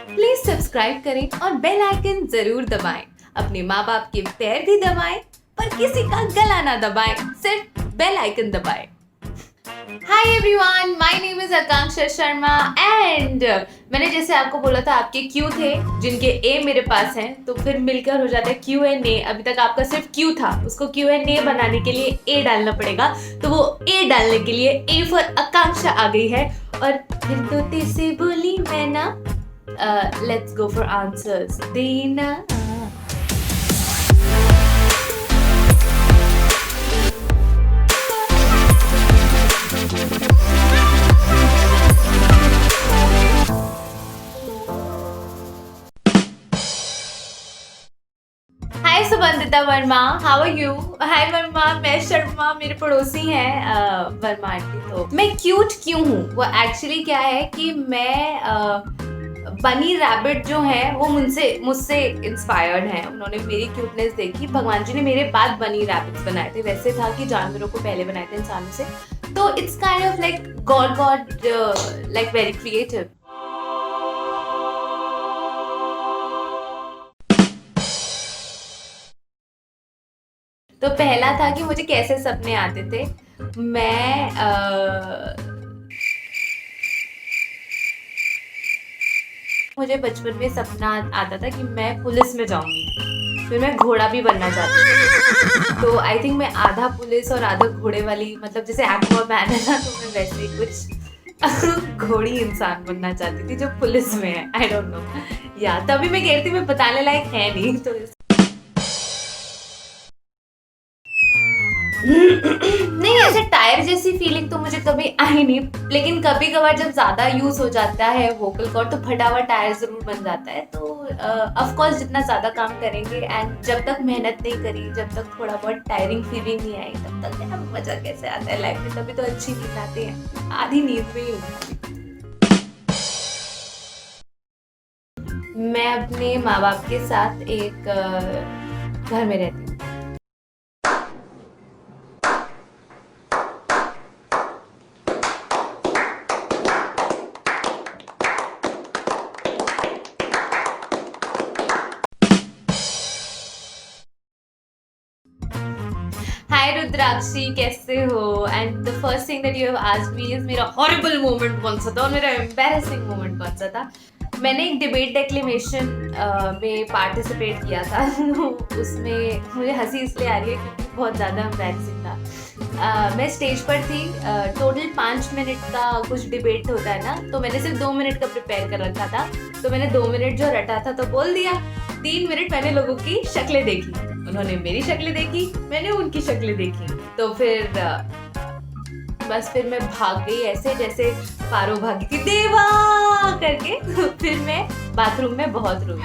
Please subscribe करें और bell icon जरूर दबाएं। अपने माँ बाप के पैर भी दबाएं, पर किसी का गला ना दबाएं, सिर्फ बेल आइकन दबाएं। Hi everyone, my name is Akanksha Sharma and मैंने जैसे आपको बोला था आपके क्यू थे जिनके ए मेरे पास हैं, तो फिर मिलकर हो जाता है क्यू एंड ए। अभी तक आपका सिर्फ क्यू था, उसको क्यू एंड ए बनाने के लिए ए डालना पड़ेगा, तो वो ए डालने के लिए ए फॉर आकांक्षा आ गई है। और फिर तोते से बोली मैं ना, लेट्स गो फॉर आंसर्स देना। हाय सुबंधिता वर्मा, हाउ आर यू? हाय वर्मा, मैं शर्मा, मेरे पड़ोसी हैं वर्मा आंटी। तो मैं क्यूट क्यों हूँ, वो एक्चुअली क्या है कि मैं बनी रैबिट जो है वो मुझसे इंस्पायर्ड है। उन्होंने मेरी क्यूटनेस देखी, भगवान जी ने मेरे बाद बनी रैबिट्स बनाए थे। वैसे था कि जानवरों को पहले बनाए थे इंसानों से, तो it's kind of like God like very creative. तो पहला था कि मुझे कैसे सपने आते थे। मुझे बचपन में सपना आता था कि मैं पुलिस में जाऊंगी, फिर मैं घोड़ा भी बनना चाहती थी। तो आई थिंक मैं आधा पुलिस और आधा घोड़े वाली, मतलब जैसे एक्वामैन है ना, तो मैं वैसे ही कुछ घोड़ी इंसान बनना चाहती थी जो पुलिस में है। आई डोंट नो या तभी मैं कह रही थी मैं बताने लायक है नहीं, तो नहीं, ऐसे टायर जैसी फीलिंग तो मुझे कभी आई नहीं, लेकिन कभी कभार जब ज्यादा यूज हो जाता है वोकल कॉर्ड तो फटा हुआ टायर जरूर बन जाता है। तो ऑफ कोर्स जितना ज्यादा काम करेंगे एंड जब तक मेहनत नहीं करी, जब तक थोड़ा बहुत टायरिंग फीलिंग नहीं आई, तब तक यार मजा कैसे आता है लाइफ में। तभी तो अच्छी नींद आती है, आधी नींद में ही होती। मैं अपने माँ बाप के साथ एक घर में रहती हूँ। हाय रुद्राक्षी, कैसे हो? And the first thing that you have asked me is मेरा हॉरिबल मोमेंट कौन सा था और मेरा एम्बैरेसिंग मोमेंट कौन सा था। मैंने एक डिबेट डेक्लेमेशन में पार्टिसिपेट किया था। उसमें मुझे हंसी इसलिए आ रही है क्योंकि बहुत ज़्यादा एम्बैरेसिंग था। मैं स्टेज पर थी, टोटल 5 मिनट का कुछ डिबेट होता है ना, तो मैंने सिर्फ 2 मिनट का प्रिपेयर कर रखा था। तो मैंने 2 मिनट जो रटा था तो बोल दिया। 3 मिनट मैंने लोगों की शक्लें देखी, उन्होंने मेरी शक्लें देखी, मैंने उनकी शक्लें देखी। तो फिर बस फिर मैं भाग गई ऐसे जैसे पारो भागी थी देवा करके। फिर मैं बाथरूम में बहुत रोई।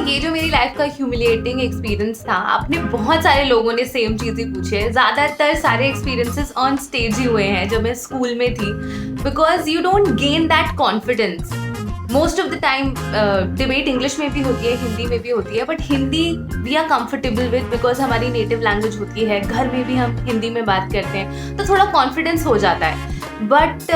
ये जो मेरी लाइफ का ह्यूमिलिएटिंग एक्सपीरियंस था, आपने बहुत सारे लोगों ने सेम चीज़ ही पूछी है। ज़्यादातर सारे एक्सपीरियंसेस ऑन स्टेज ही हुए हैं जब मैं स्कूल में थी, because you don't gain that confidence. Most of the time debate English में भी होती है, हिंदी में भी होती है, but Hindi we are comfortable with because हमारी नेटिव लैंग्वेज होती है, घर में भी हम हिंदी में बात करते हैं, तो थोड़ा कॉन्फिडेंस हो जाता है। But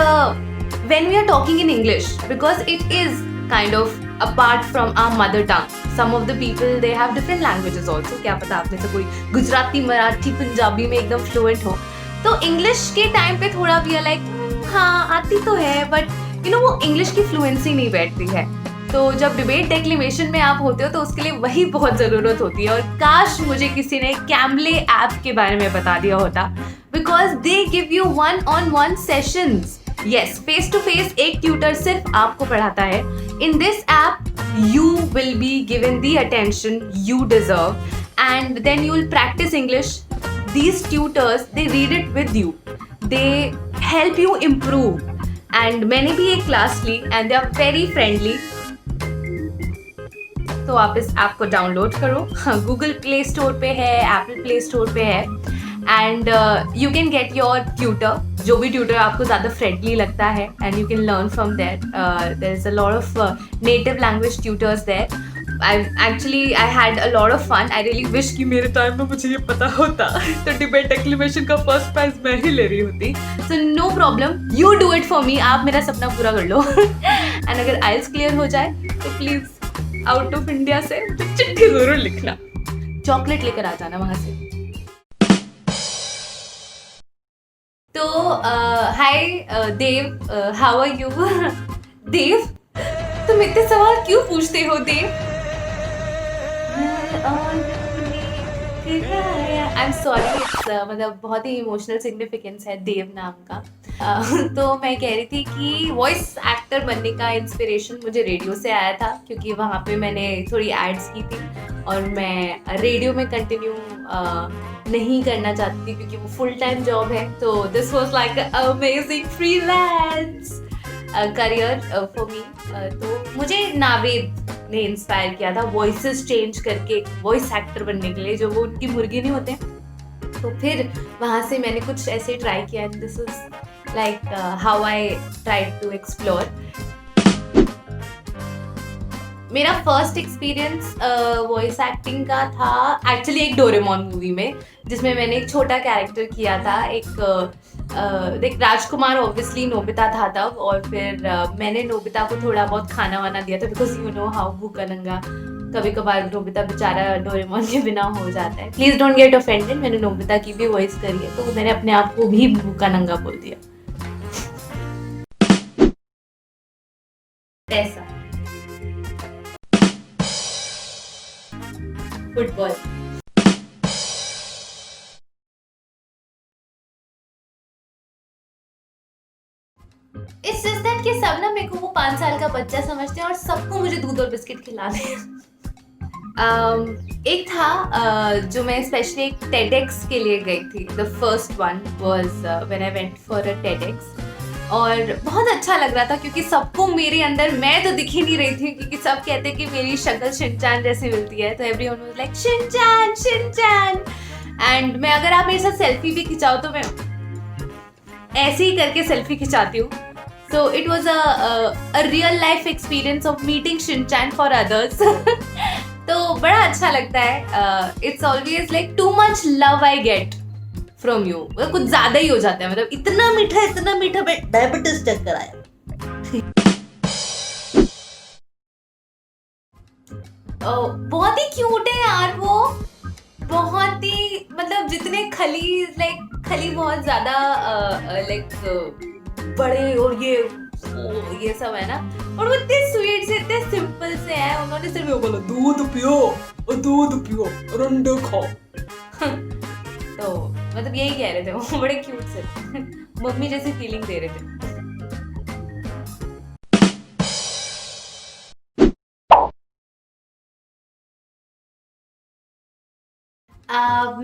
when we are talking in English, because it is kind of apart from our mother tongue, some of the people they have different languages also। क्या पता आप में से कोई गुजराती, मराठी, पंजाबी में एकदम फ्लुएंट हो, तो इंग्लिश के टाइम पे थोड़ा भी लाइक हाँ आती तो है, बट वो इंग्लिश की फ्लुएंसी नहीं बैठती है। तो जब डिबेट डेक्लेमेशन में आप होते हो तो उसके लिए वही बहुत ज़रूरत होती है। और काश मुझे किसी ने कैमले ऐप के बारे में बता दिया होता, because they give you 1-on-1 sessions. Yes, face to face एक ट्यूटर सिर्फ आपको पढ़ाता है। In this app you will be given the attention you deserve and then you will practise English. These tutors, they read it with you, they help you improve, and मैंने भी एक class ली and they are very friendly। तो आप इस app को download करो, Google play Store पे है, एप्पल प्ले स्टोर पे है, and you can get your tutor, जो भी ट्यूटर आपको ज़्यादा फ्रेंडली लगता है, and you can learn from there. There is a lot of native language tutors there. I had a lot of fun. I really wish कि मेरे time में मुझे ये पता होता तो डिबेट एक्लिमेशन का फर्स्ट प्राइज मैं ही ले रही होती. So no problem, you do it for me. आप मेरा सपना पूरा कर लो. एंड अगर आइल्स क्लियर हो जाए तो प्लीज आउट ऑफ इंडिया से चिट्ठी जरूर लिखना. चॉकलेट लेकर आ जाना वहां से. तो हाय देव, हाउ आर यू? देव, तुम इतने सवाल क्यों पूछते हो देव? आई एम सॉरी, इट्स मतलब बहुत ही इमोशनल सिग्निफिकेंस है देव नाम का. तो मैं कह रही थी कि वॉइस एक्टर बनने का इंस्पिरेशन मुझे रेडियो से आया था, क्योंकि वहाँ पे मैंने थोड़ी एड्स की थी और मैं रेडियो में कंटिन्यू नहीं करना चाहती थी क्योंकि वो फुल टाइम जॉब है. तो this was like amazing freelance career for me. तो मुझे नावेद ने इंस्पायर किया था वॉइसेस चेंज करके वॉइस एक्टर बनने के लिए, जो वो उनकी मुर्गी नहीं होते. तो फिर वहाँ से मैंने कुछ ऐसे ट्राई किया. And this is like how I try to explore. मेरा फर्स्ट एक्सपीरियंस वॉइस एक्टिंग का था एक्चुअली एक डोरेमोन मूवी में, जिसमें मैंने एक छोटा कैरेक्टर किया था. एक राजकुमार ऑब्वियसली नोबिता था तब, और फिर मैंने नोबिता को थोड़ा बहुत खाना वाना दिया था, बिकॉज यू नो हाउ भूखा नंगा कभी कभार नोबिता बेचारा डोरेमोन के बिना हो जाता है. प्लीज डोंट गेट ऑफेंडेड, मैंने नोबिता की भी वॉइस करी है, तो मैंने अपने आप को भी भूखा नंगा बोल दिया. ऐसा फुटबॉल. इट्स जस्ट दैट कि सब ना मेरे को वो 5 साल का बच्चा समझते हैं और सबको मुझे दूध और बिस्किट खिला रहे हैं. एक था जो मैं स्पेशली एक TEDx के लिए गई थी. The first one was when I went for a TEDx, और बहुत अच्छा लग रहा था क्योंकि सबको मेरे अंदर, मैं तो दिख ही नहीं रही थी क्योंकि सब कहते हैं कि मेरी शक्ल शिनचान जैसी मिलती है. तो everyone was like Shinchan Shinchan. And मैं, अगर आप मेरे साथ सेल्फी भी खिंचाओ तो मैं ऐसे ही करके सेल्फी खिंचाती हूँ. So it was a real life experience of meeting Shinchan for others. तो बड़ा अच्छा लगता है. It's always like too much love I get from you. कुछ ज्यादा ही हो जाता है, मतलब इतना मीठा डायबिटीज चक्कर आया. बहुत ही क्यूट है यार वो, बहुत ही, मतलब जितने खली बहुत ज्यादा बड़े और ये सब है ना, और वो इतने स्वीट से, इतने सिंपल से है. उन्होंने सिर्फ वो बोला दूध पियो और अंडे खाओ. तो मतलब यही कह रहे थे वो, बड़े क्यूट से मम्मी जैसी फीलिंग दे रहे थे.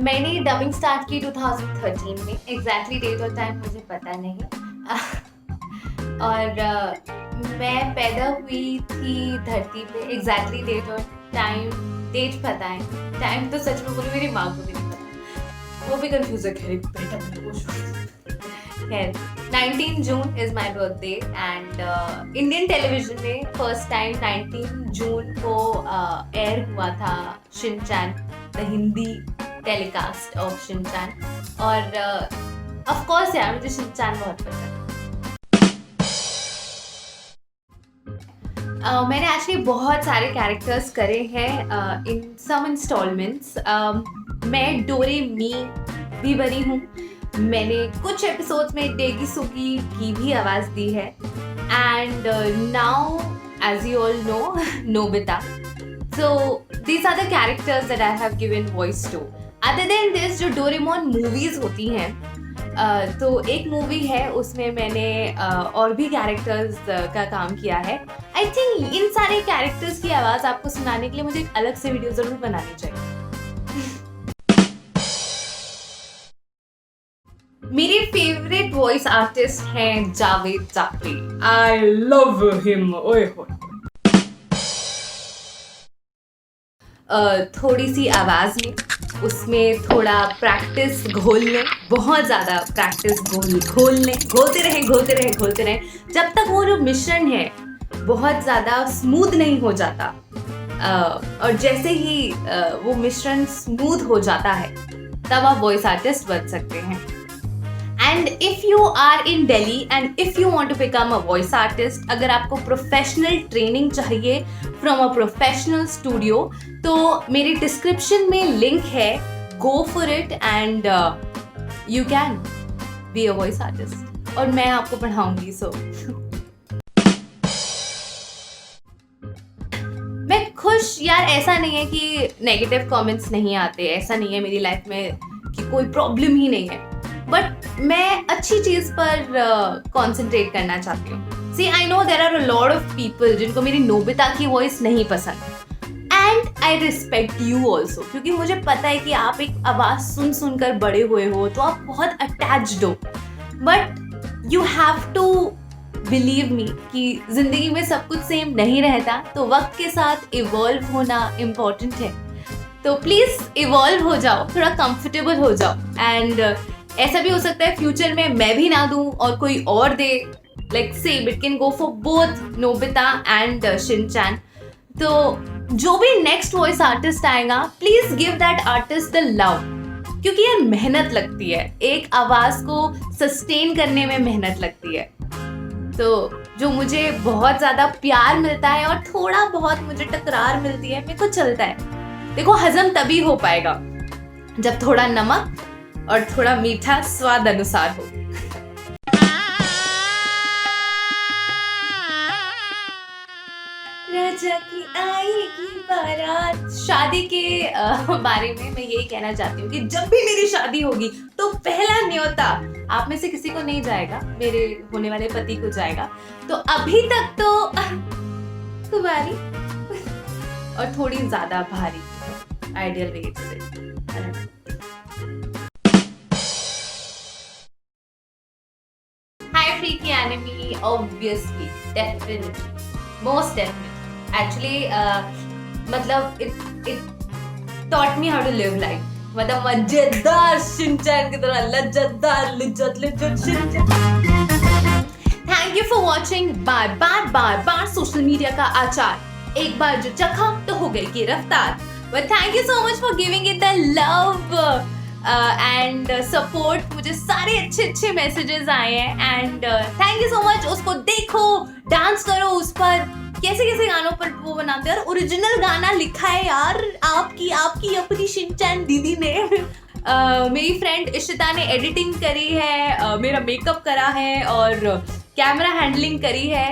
मैंने डबिंग स्टार्ट की 2013 में. एग्जैक्टली डेट और टाइम मुझे पता नहीं. और मैं पैदा हुई थी धरती पे. एग्जैक्टली डेट और टाइम, डेट पता है, टाइम तो सच में बोलूं मेरी माँ को भी नहीं पता, वो भी कंफ्यूज है. खैर 19 June is my birthday. And Indian television में फर्स्ट टाइम 19 जून को एयर हुआ था Shinchan, the Hindi telecast of Shinchan. और ऑफ कोर्स यार मुझे शिनचान बहुत पसंद है. मैंने एक्चुअली बहुत सारे कैरेक्टर्स करे हैं इन सम इंस्टॉलमेंट्स. मैं डोरेमी भी बनी हूँ. मैंने कुछ एपिसोड्स में डेगिसुगी की भी आवाज़ दी है. And now as you all know, Nobita. So these are the characters that I have given voice to. Other than this, जो डोरेमोन मूवीज़ होती हैं, तो एक मूवी है उसमें मैंने और भी कैरेक्टर्स का काम किया है. आई थिंक इन सारे कैरेक्टर्स की आवाज़ आपको सुनाने के लिए मुझे एक अलग से वीडियो ज़रूर बनानी चाहिए. मेरे फेवरेट वॉइस आर्टिस्ट हैं Javed Jaffrey. I love him. ओए होए. थोड़ी सी आवाज़ में, उसमें थोड़ा प्रैक्टिस घोल लें, बहुत ज़्यादा प्रैक्टिस घोल लें, घोलते रहें जब तक वो जो मिश्रण है बहुत ज़्यादा स्मूथ नहीं हो जाता, और जैसे ही वो मिश्रण स्मूथ हो जाता है तब आप वॉइस आर्टिस्ट बन सकते हैं। And if you are in Delhi and if you want to become a voice artist, अगर आपको प्रोफेशनल ट्रेनिंग चाहिए फ्रॉम अ प्रोफेशनल स्टूडियो, तो मेरी डिस्क्रिप्शन में लिंक है, go for it and you can be a voice artist और मैं आपको पढ़ाऊंगी। सो मैं खुश यार, ऐसा नहीं है कि नेगेटिव कमेंट्स नहीं आते, ऐसा नहीं है मेरी लाइफ में कि कोई प्रॉब्लम ही नहीं है, बट मैं अच्छी चीज पर कंसंट्रेट करना चाहती हूँ। See I know there are a lot of people जिनको मेरी नोबिता की वॉइस नहीं पसंद and I respect you also, क्योंकि मुझे पता है कि आप एक आवाज सुन सुनकर बड़े हुए हो तो आप बहुत अटैच्ड हो, but you have to believe me कि जिंदगी में सब कुछ सेम नहीं रहता, तो वक्त के साथ इवॉल्व होना इम्पोर्टेंट है। तो प्लीज इवॉल्व हो जाओ, थोड़ा कंफर्टेबल हो जाओ एंड ऐसा भी हो सकता है फ्यूचर में मैं भी ना दूं और कोई और दे, like same it can go for both Nobita and Shinchan. तो जो भी नेक्स्ट वॉइस आर्टिस्ट आएगा, please give that artist the love, क्योंकि यार मेहनत लगती है, एक आवाज को सस्टेन करने में मेहनत लगती है। तो जो मुझे बहुत ज्यादा प्यार मिलता है और थोड़ा बहुत मुझे टकरार मिलती है, मेरे को चलता है। देखो हजम तभी हो पाएगा जब थोड़ा नमक और थोड़ा मीठा स्वाद अनुसार हो। राजा की आएगी बारात। शादी के बारे में मैं यही कहना चाहती हूँ कि जब भी मेरी शादी होगी तो पहला न्योता आप में से किसी को नहीं जाएगा, मेरे होने वाले पति को जाएगा। तो अभी तक तो कुंवारी और थोड़ी ज्यादा भारी, आइडियल वे से। Freaky Anime, obviously, definitely, most definitely. Actually, मतलब it taught me how to live life. मतलब मजेदार शिनचैन की तरह लज्जतदार Lijjat Shinchan. Thank you for watching. बार सोशल मीडिया का आचार, एक बार जो चखा तो हो गई की रफ्तार। But thank you so much for giving it the love. And support, मुझे सारे अच्छे मैसेजेस आए हैं and thank you so much. उसको देखो, डांस करो उस पर, कैसे गानों पर वो बनाते हैं। और ओरिजिनल गाना लिखा है यार आपकी अपनी शिनचैन दीदी ने। मेरी फ्रेंड इशिता ने एडिटिंग करी है, मेरा मेकअप करा है और कैमरा हैंडलिंग करी है।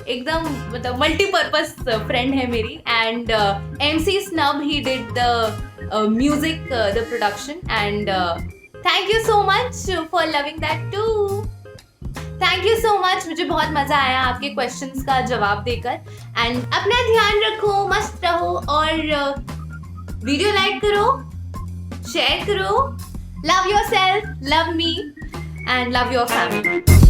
एकदम मतलब मल्टीपर्पस फ्रेंड है मेरी। And MC Snub, he did the music, the production, and thank you so much for loving that too. Thank you so much. मुझे बहुत मजा आया आपके क्वेश्चंस का जवाब देकर। एंड अपना ध्यान रखो, मस्त रहो और वीडियो लाइक करो, शेयर करो। Love yourself, love me and love your family.